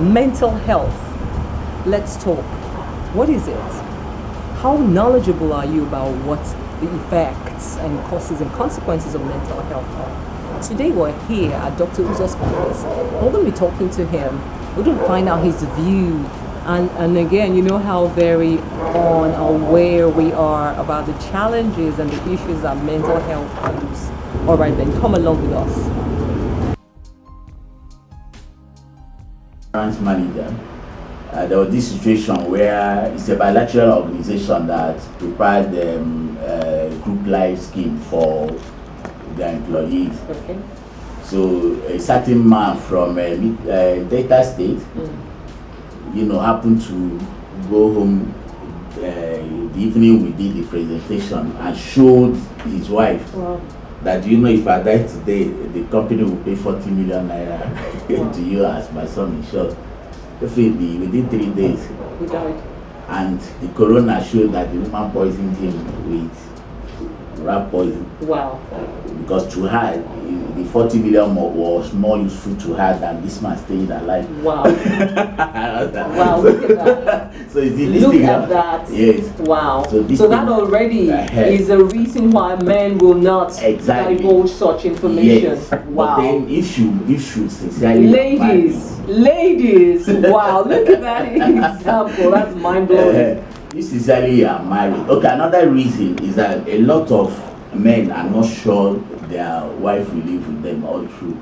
Mental health. Let's talk. What is it? How knowledgeable are you about what the effects and causes and consequences of mental health are? Today we're here at Dr. Uzo's office. We're going to be talking to him. We're going to find out his view. And again, you know how very unaware we are about the challenges and the issues that mental health poses. All right, then come along with us. Branch manager. There was this situation where it's a bilateral organization that prepared a group life scheme for their employees. Okay. So a certain man from Delta State, happened to go home the evening we did the presentation and showed his wife that, if I die today, the company will pay 40 million naira to you as my son in short. Definitely, within 3 days, he died. And the corona showed that the woman poisoned him with rat poison. Wow. Because to her, the 40 million was more useful to her than this man staying alive. Wow. Wow, look at that. So look at that. Yes. Wow. So that already is a reason why men will not divulge such information. Yes. Wow. But then if you sincerely ladies, wow, look at that example. That's mind-blowing. You sincerely are married. Okay, another reason is that a lot of men are not sure their wife will live with them all through.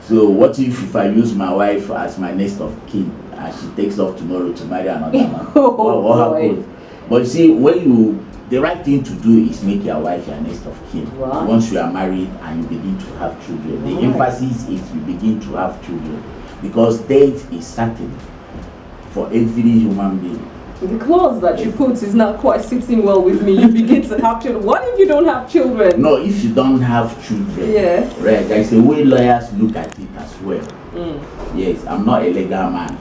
So what if I use my wife as my next of kin and she takes off tomorrow to marry another man? what happens? But you see, the right thing to do is make your wife your next of kin. Right. Once you are married and you begin to have children. The emphasis is you begin to have children, because death is certain for every human being. The clause that you put is not quite sitting well with me. You begin to have children. What if you don't have children? No, if you don't have children, yeah, right, there's a way lawyers look at it as well. Yes, I'm not a legal man,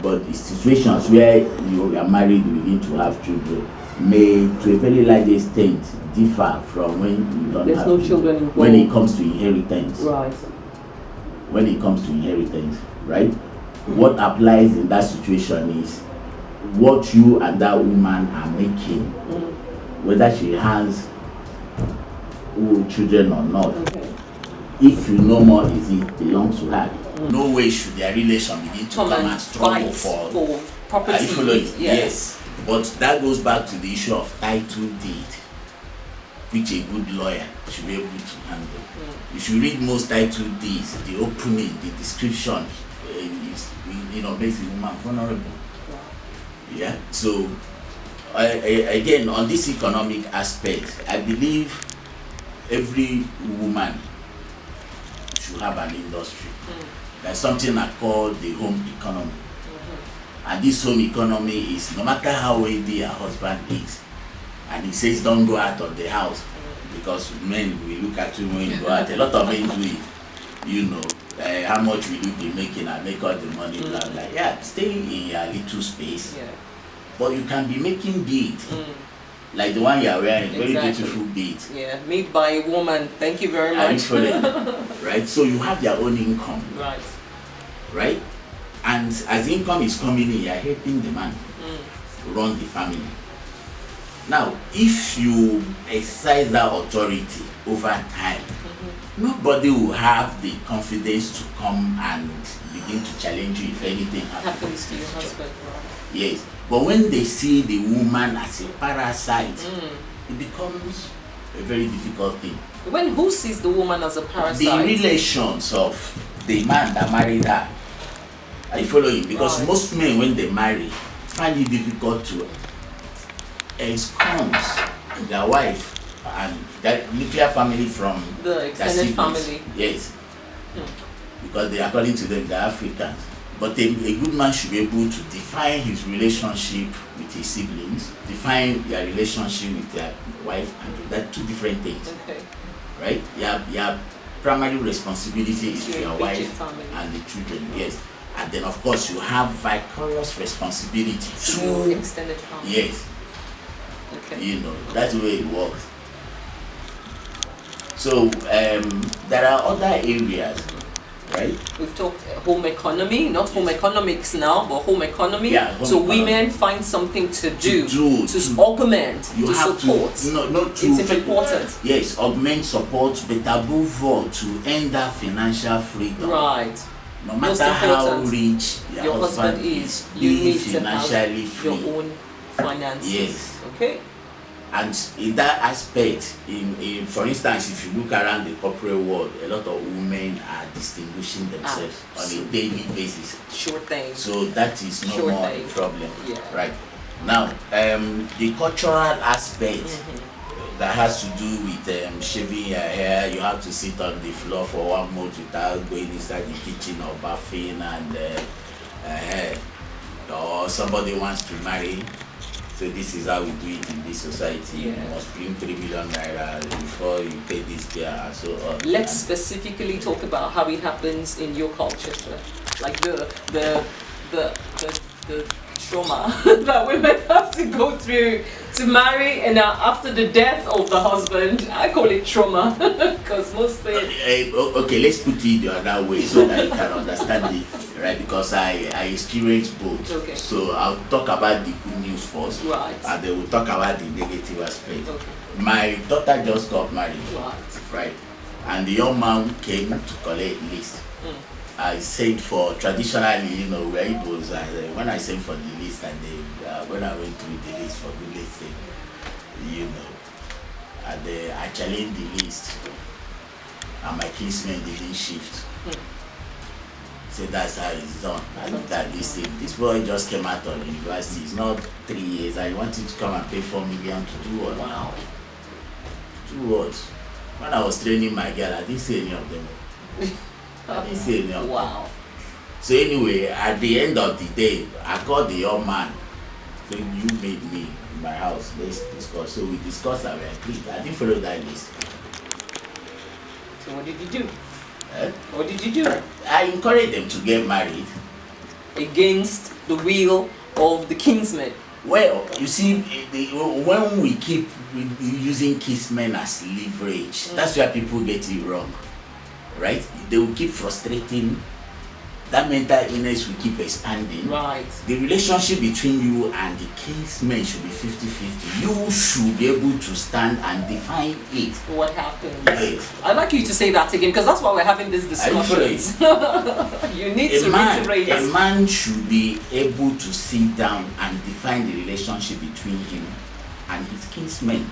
but the situations where you are married, you begin to have children, may to a very large extent differ from when you don't There's have no children involved. When it comes to inheritance. Right. When it comes to inheritance, right? What applies in that situation is what you and that woman are making, whether she has children or not. Okay. If you know more, it belongs to her. No way should their relation begin to come and struggle for property. Yes, but that goes back to the issue of title deed, which a good lawyer should be able to handle. If you read most title deeds, the opening, the description makes the woman vulnerable. Yeah. So again, on this economic aspect, I believe every woman should have an industry. There's something I call the home economy. And this home economy is, no matter how wealthy her husband is, and he says don't go out of the house, because men, we look at you when you go out, a lot of men do it, how much will you be making and make all the money, blah blah. Yeah, stay in your little space. Yeah. But you can be making beads, like the one you are wearing, very beautiful beads. Yeah, made by a woman. Thank you very much. Right? So you have your own income. Right. Right? And as income is coming in, you are helping the man run the family. Now, if you exercise that authority over time, nobody will have the confidence to come and begin to challenge you if anything happens to your husband. Yes, but when they see the woman as a parasite, it becomes a very difficult thing. Who sees the woman as a parasite? The relations of the man that married her. Are you following? Because most men, when they marry, find it difficult to ensconce their wife and that nuclear family from the extended family. Yes. Because they, according to them, they're Africans. But a good man should be able to define his relationship with his siblings, define their relationship with their wife, and they're two different things. Okay. Right? Your primary responsibility is to your wife and the children. Yes. And then of course you have vicarious responsibility to extended family. Yes. Okay. That's the way it works. So there are other areas right? We've talked home economy, not home economics now, but home economy. Yeah, home so economy. women find something to do, to augment, you to have support. to not to It's important. Yes, augment support, but above all to end that financial freedom. Right. No Most matter how important, rich your husband is, you be need to financially have free. your own finances. Yes. Okay. And in that aspect, in for instance, if you look around the corporate world, a lot of women are distinguishing themselves on a daily basis. Sure thing. So that is no more a problem. Yeah. Right. Now, the cultural aspect that has to do with shaving your hair, you have to sit on the floor for 1 month without going inside the kitchen or bathing, and or somebody wants to marry. So this is how we do it in this society. Yeah. You must bring 3 million naira before you pay this girl and so on. Let's specifically talk about how it happens in your culture, sir. Like the trauma that women have to go through to marry, and after the death of the husband. I call it trauma because most things. Okay, let's put it the other way so that you can understand it, right? Because I experienced both. Okay. So I'll talk about the good news first, Right. and then we'll talk about the negative aspect. Okay. My daughter just got married, Right. and the young man came to collect list. I said for traditionally, where it was, when I sent for the list, and then when I went through the list for good sake, and I challenged the list, and my kinsmen didn't shift. So that's how it's done. I looked at this thing. This boy just came out of university. It's not 3 years. I wanted to come and pay 4 million to do what? Wow. To do what? When I was training my girl, I didn't see any of them. I didn't see any of them. Wow. So anyway, at the end of the day, I called the young man. So you made me in my house. Let's discuss. So we discussed and we agreed. I didn't follow that list. So what did you do? Eh? What did you do? I encouraged them to get married. Against the will of the kinsmen. Well, you see, when we keep using kinsmen as leverage, that's where people get it wrong, right? They will keep frustrating. That mental illness will keep expanding. Right. The relationship between you and the kinsmen should be 50-50. You should be able to stand and define it. What happened? Yes. I'd like you to say that again, because that's why we're having this discussion. You need to reiterate. A man should be able to sit down and define the relationship between him and his kinsmen.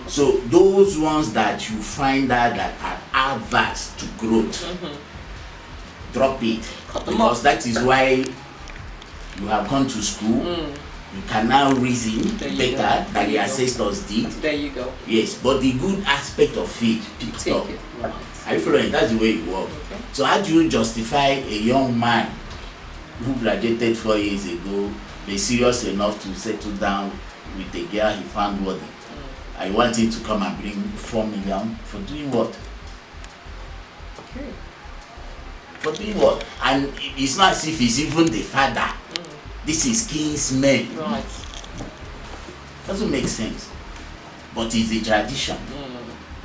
So those ones that you find out that are adverse to growth, drop it, because that is why you have gone to school. You can now reason better than the ancestors did. There you go. Yes, but the good aspect of it picked up. Right. Are you following? That's the way it works. Okay. So how do you justify a young man who graduated 4 years ago, be serious enough to settle down with a girl he found worthy? I want him to come and bring 4 million for doing what? Okay. For doing what? And it's not as if he's even the father. This is kinsmen. Right. Doesn't make sense. But it's a tradition.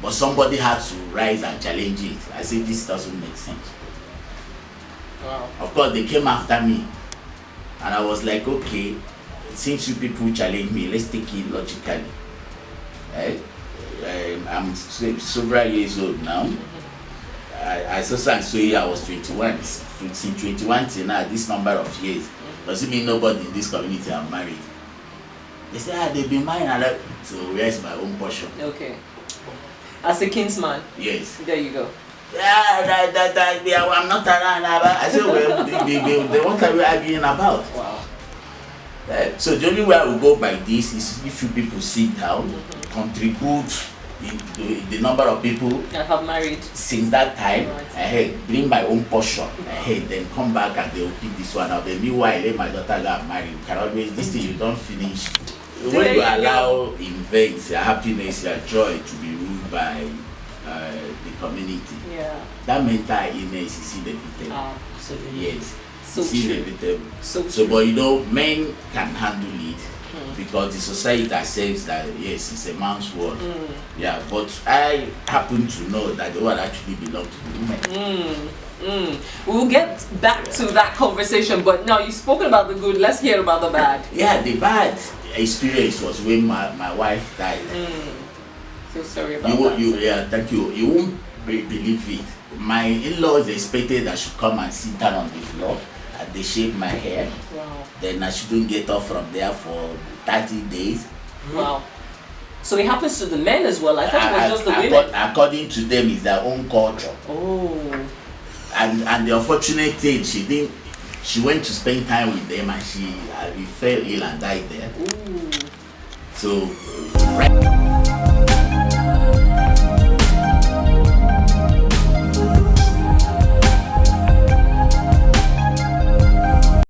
But somebody has to rise and challenge it. I say this doesn't make sense. Wow. Of course, they came after me. And I was like, okay, since you people challenge me, let's take it logically. Right? I'm several years old now. I saw and so I was 21. Since 21 till now, this number of years, doesn't mean nobody in this community are married. They say, they've been married, and so where's my own portion? Okay. As a kinsman. Yes. There you go. I'm not around. I said, well, they what are we arguing about? Wow. So the only way I will go by this is if you people sit down, contribute the number of people I have married since that time, right. ahead, bring my own portion ahead, then come back and they will pick this one up. Then meanwhile, let my daughter get married. You can always, this thing you don't finish. When you allow events, your happiness, your joy to be ruled by the community, that mental illness is inevitable. Absolutely. Yes, So it's true. inevitable. So But men can handle it. Because the society accepts that yes, it's a man's world. Yeah, but I happen to know that the world actually belongs to the women. We'll get back to that conversation, but now you've spoken about the good. Let's hear about the bad. Yeah, the bad experience was when my wife died. So sorry about that. Yeah, thank you. You won't believe it. My in-laws expected I should come and sit down on the floor and they shave my hair. Wow. Then I shouldn't get up from there for 30 days. Wow. So it happens to the men as well. I thought it was just the women. According to them, it's their own culture. Oh. And the unfortunate thing, she went to spend time with them and she fell ill and died there. Ooh. So right